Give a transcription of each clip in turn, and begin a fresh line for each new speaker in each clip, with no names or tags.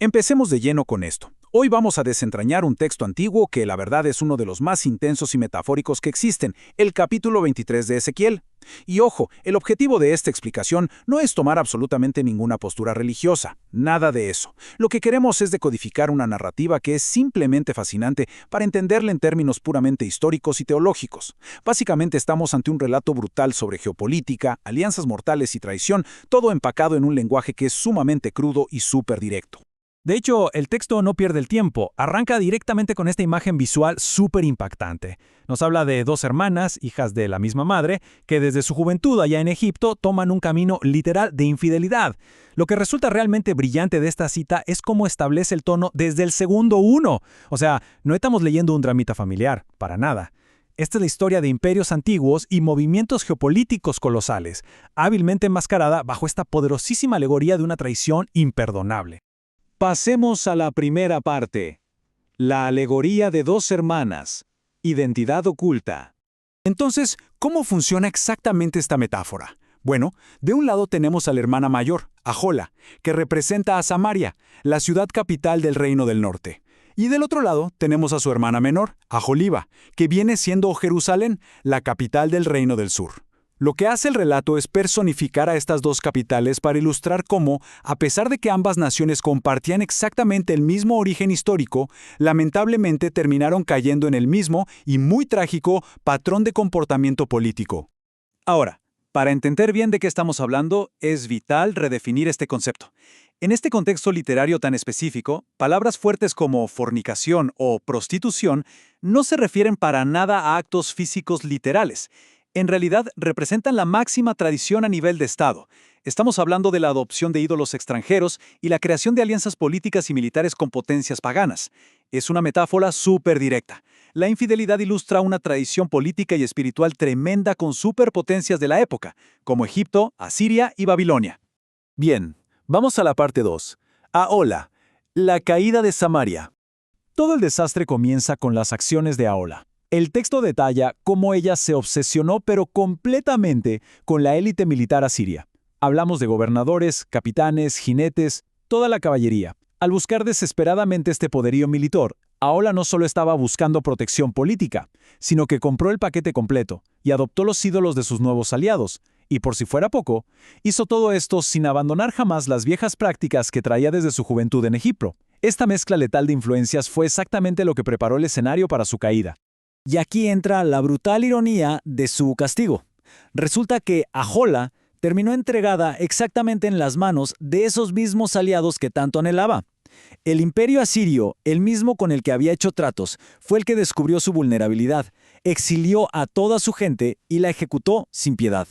Empecemos de lleno con esto. Hoy vamos a desentrañar un texto antiguo que la verdad es uno de los más intensos y metafóricos que existen, el capítulo 23 de Ezequiel. Y ojo, el objetivo de esta explicación no es tomar absolutamente ninguna postura religiosa, nada de eso. Lo que queremos es decodificar una narrativa que es simplemente fascinante para entenderla en términos puramente históricos y teológicos. Básicamente estamos ante un relato brutal sobre geopolítica, alianzas mortales y traición, todo empacado en un lenguaje que es sumamente crudo y súper directo.
De hecho, el texto no pierde el tiempo, arranca directamente con esta imagen visual súper impactante. Nos habla de dos hermanas, hijas de la misma madre, que desde su juventud allá en Egipto toman un camino literal de infidelidad. Lo que resulta realmente brillante de esta cita es cómo establece el tono desde el segundo uno. O sea, no estamos leyendo un dramita familiar, para nada. Esta es la historia de imperios antiguos y movimientos geopolíticos colosales, hábilmente enmascarada bajo esta poderosísima alegoría de una traición imperdonable.
Pasemos a la primera parte. La alegoría de dos hermanas. Identidad oculta.
Entonces, ¿cómo funciona exactamente esta metáfora? Bueno, de un lado tenemos a la hermana mayor, Ahola, que representa a Samaria, la ciudad capital del Reino del Norte. Y del otro lado tenemos a su hermana menor, Aholiba, que viene siendo Jerusalén, la capital del Reino del Sur. Lo que hace el relato es personificar a estas dos capitales para ilustrar cómo, a pesar de que ambas naciones compartían exactamente el mismo origen histórico, lamentablemente terminaron cayendo en el mismo y muy trágico patrón de comportamiento político.
Ahora, para entender bien de qué estamos hablando, es vital redefinir este concepto. En este contexto literario tan específico, palabras fuertes como fornicación o prostitución no se refieren para nada a actos físicos literales. En realidad, representan la máxima tradición a nivel de Estado. Estamos hablando de la adopción de ídolos extranjeros y la creación de alianzas políticas y militares con potencias paganas. Es una metáfora súper directa. La infidelidad ilustra una tradición política y espiritual tremenda con superpotencias de la época, como Egipto, Asiria y Babilonia.
Bien, vamos a la parte 2. Ahola, la caída de Samaria.
Todo el desastre comienza con las acciones de Ahola. El texto detalla cómo ella se obsesionó pero completamente con la élite militar asiria. Hablamos de gobernadores, capitanes, jinetes, toda la caballería. Al buscar desesperadamente este poderío militar, Ahola no solo estaba buscando protección política, sino que compró el paquete completo y adoptó los ídolos de sus nuevos aliados. Y por si fuera poco, hizo todo esto sin abandonar jamás las viejas prácticas que traía desde su juventud en Egipto. Esta mezcla letal de influencias fue exactamente lo que preparó el escenario para su caída.
Y aquí entra la brutal ironía de su castigo. Resulta que Ahola terminó entregada exactamente en las manos de esos mismos aliados que tanto anhelaba. El imperio asirio, el mismo con el que había hecho tratos, fue el que descubrió su vulnerabilidad, exilió a toda su gente y la ejecutó sin piedad.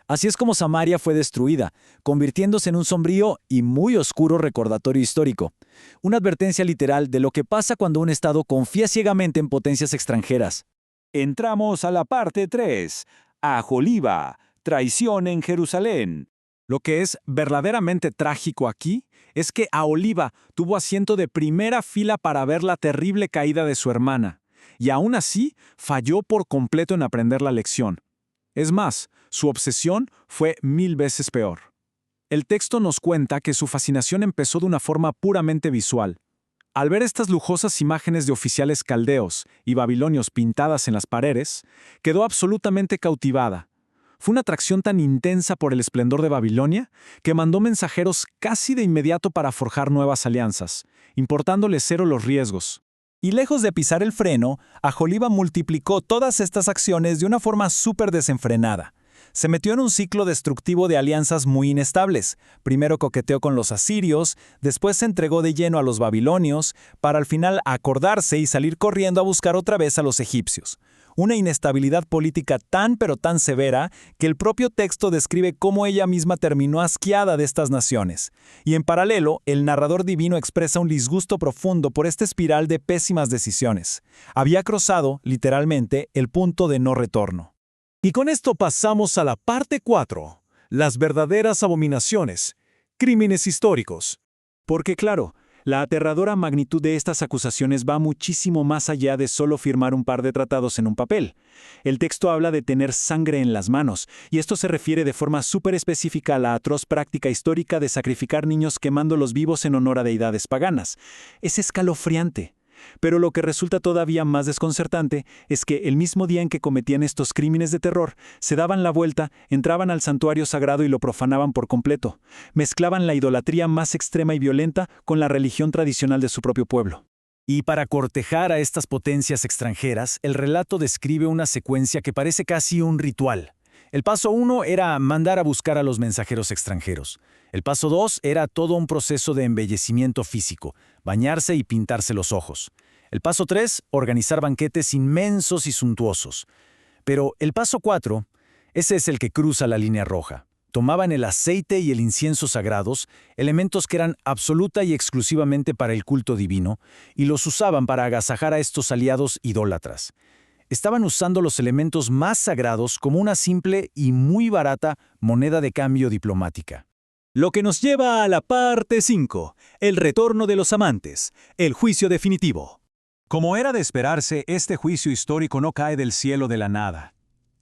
Así es como Samaria fue destruida, convirtiéndose en un sombrío y muy oscuro recordatorio histórico. Una advertencia literal de lo que pasa cuando un Estado confía ciegamente en potencias extranjeras.
Entramos a la parte 3. Aholiba, traición en Jerusalén.
Lo que es verdaderamente trágico aquí es que Aholiba tuvo asiento de primera fila para ver la terrible caída de su hermana, y aún así falló por completo en aprender la lección. Es más, su obsesión fue 1000 veces peor. El texto nos cuenta que su fascinación empezó de una forma puramente visual. Al ver estas lujosas imágenes de oficiales caldeos y babilonios pintadas en las paredes, quedó absolutamente cautivada. Fue una atracción tan intensa por el esplendor de Babilonia que mandó mensajeros casi de inmediato para forjar nuevas alianzas, importándole cero los riesgos. Y lejos de pisar el freno, Aholiba multiplicó todas estas acciones de una forma súper desenfrenada. Se metió en un ciclo destructivo de alianzas muy inestables. Primero coqueteó con los asirios, después se entregó de lleno a los babilonios, para al final acordarse y salir corriendo a buscar otra vez a los egipcios. Una inestabilidad política tan pero tan severa que el propio texto describe cómo ella misma terminó asqueada de estas naciones. Y en paralelo, el narrador divino expresa un disgusto profundo por esta espiral de pésimas decisiones. Había cruzado, literalmente, el punto de no retorno.
Y con esto pasamos a la parte 4. Las verdaderas abominaciones, crímenes históricos. Porque claro,
La aterradora magnitud de estas acusaciones va muchísimo más allá de solo firmar un par de tratados en un papel. El texto habla de tener sangre en las manos, y esto se refiere de forma súper específica a la atroz práctica histórica de sacrificar niños quemándolos vivos en honor a deidades paganas. Es escalofriante. Pero lo que resulta todavía más desconcertante es que el mismo día en que cometían estos crímenes de terror, se daban la vuelta, entraban al santuario sagrado y lo profanaban por completo. Mezclaban la idolatría más extrema y violenta con la religión tradicional de su propio pueblo.
Y para cortejar a estas potencias extranjeras, el relato describe una secuencia que parece casi un ritual. El paso 1 era mandar a buscar a los mensajeros extranjeros. El paso 2 era todo un proceso de embellecimiento físico, bañarse y pintarse los ojos. El paso 3, organizar banquetes inmensos y suntuosos. Pero el paso 4, ese es el que cruza la línea roja. Tomaban el aceite y el incienso sagrados, elementos que eran absoluta y exclusivamente para el culto divino, y los usaban para agasajar a estos aliados idólatras. Estaban usando los elementos más sagrados como una simple y muy barata moneda de cambio diplomática.
Lo que nos lleva a la parte 5, el retorno de los amantes, el juicio definitivo. Como era de esperarse, este juicio histórico no cae del cielo de la nada.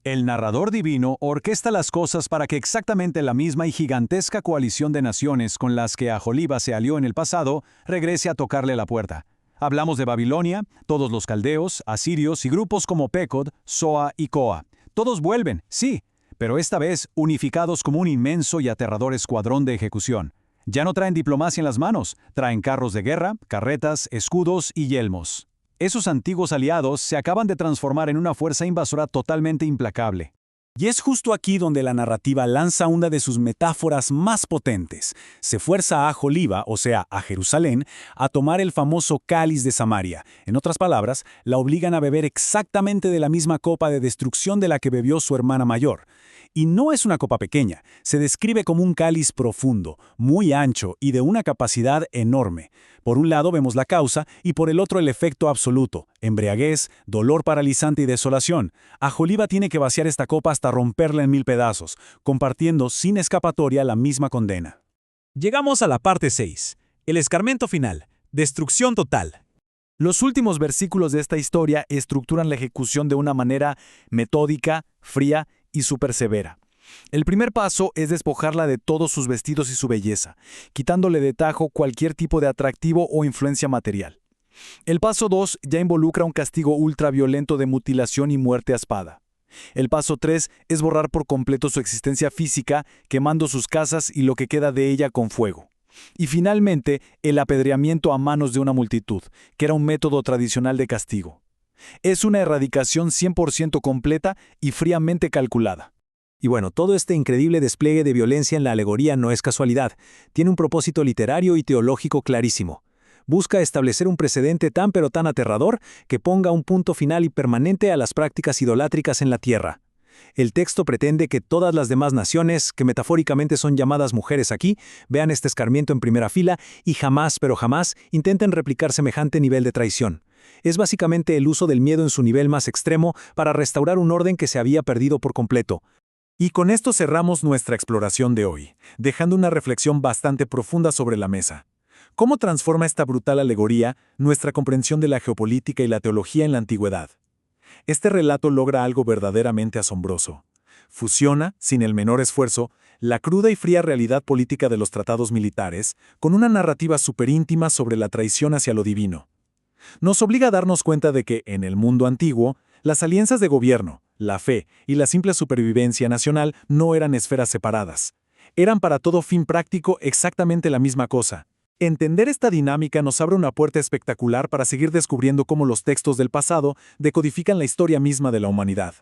El narrador divino orquesta las cosas para que exactamente la misma y gigantesca coalición de naciones con las que Aholiba se alió en el pasado regrese a tocarle la puerta. Hablamos de Babilonia, todos los caldeos, asirios y grupos como Pekod, Soa y Koa. Todos vuelven, sí, pero esta vez unificados como un inmenso y aterrador escuadrón de ejecución. Ya no traen diplomacia en las manos, traen carros de guerra, carretas, escudos y yelmos. Esos antiguos aliados se acaban de transformar en una fuerza invasora totalmente implacable.
Y es justo aquí donde la narrativa lanza una de sus metáforas más potentes. Se fuerza a Aholiba, o sea, a Jerusalén, a tomar el famoso cáliz de Samaria. En otras palabras, la obligan a beber exactamente de la misma copa de destrucción de la que bebió su hermana mayor. Y no es una copa pequeña, se describe como un cáliz profundo, muy ancho y de una capacidad enorme. Por un lado vemos la causa y por el otro el efecto absoluto, embriaguez, dolor paralizante y desolación. Aholiba tiene que vaciar esta copa hasta romperla en 1000 pedazos, compartiendo sin escapatoria la misma condena.
Llegamos a la parte 6, el escarmiento final, destrucción total.
Los últimos versículos de esta historia estructuran la ejecución de una manera metódica, fría y súper severa. El primer paso es despojarla de todos sus vestidos y su belleza, quitándole de tajo cualquier tipo de atractivo o influencia material. El paso 2 ya involucra un castigo ultraviolento de mutilación y muerte a espada. El paso 3 es borrar por completo su existencia física, quemando sus casas y lo que queda de ella con fuego. Y finalmente, el apedreamiento a manos de una multitud, que era un método tradicional de castigo. Es una erradicación 100% completa y fríamente calculada.
Y bueno, todo este increíble despliegue de violencia en la alegoría no es casualidad, tiene un propósito literario y teológico clarísimo. Busca establecer un precedente tan pero tan aterrador que ponga un punto final y permanente a las prácticas idolátricas en la tierra. El texto pretende que todas las demás naciones, que metafóricamente son llamadas mujeres aquí, vean este escarmiento en primera fila y jamás, pero jamás, intenten replicar semejante nivel de traición. Es básicamente el uso del miedo en su nivel más extremo para restaurar un orden que se había perdido por completo.
Y con esto cerramos nuestra exploración de hoy, dejando una reflexión bastante profunda sobre la mesa. ¿Cómo transforma esta brutal alegoría nuestra comprensión de la geopolítica y la teología en la antigüedad? Este relato logra algo verdaderamente asombroso. Fusiona, sin el menor esfuerzo, la cruda y fría realidad política de los tratados militares con una narrativa superíntima sobre la traición hacia lo divino. Nos obliga a darnos cuenta de que, en el mundo antiguo, las alianzas de gobierno, la fe y la simple supervivencia nacional no eran esferas separadas. Eran para todo fin práctico exactamente la misma cosa. Entender esta dinámica nos abre una puerta espectacular para seguir descubriendo cómo los textos del pasado decodifican la historia misma de la humanidad.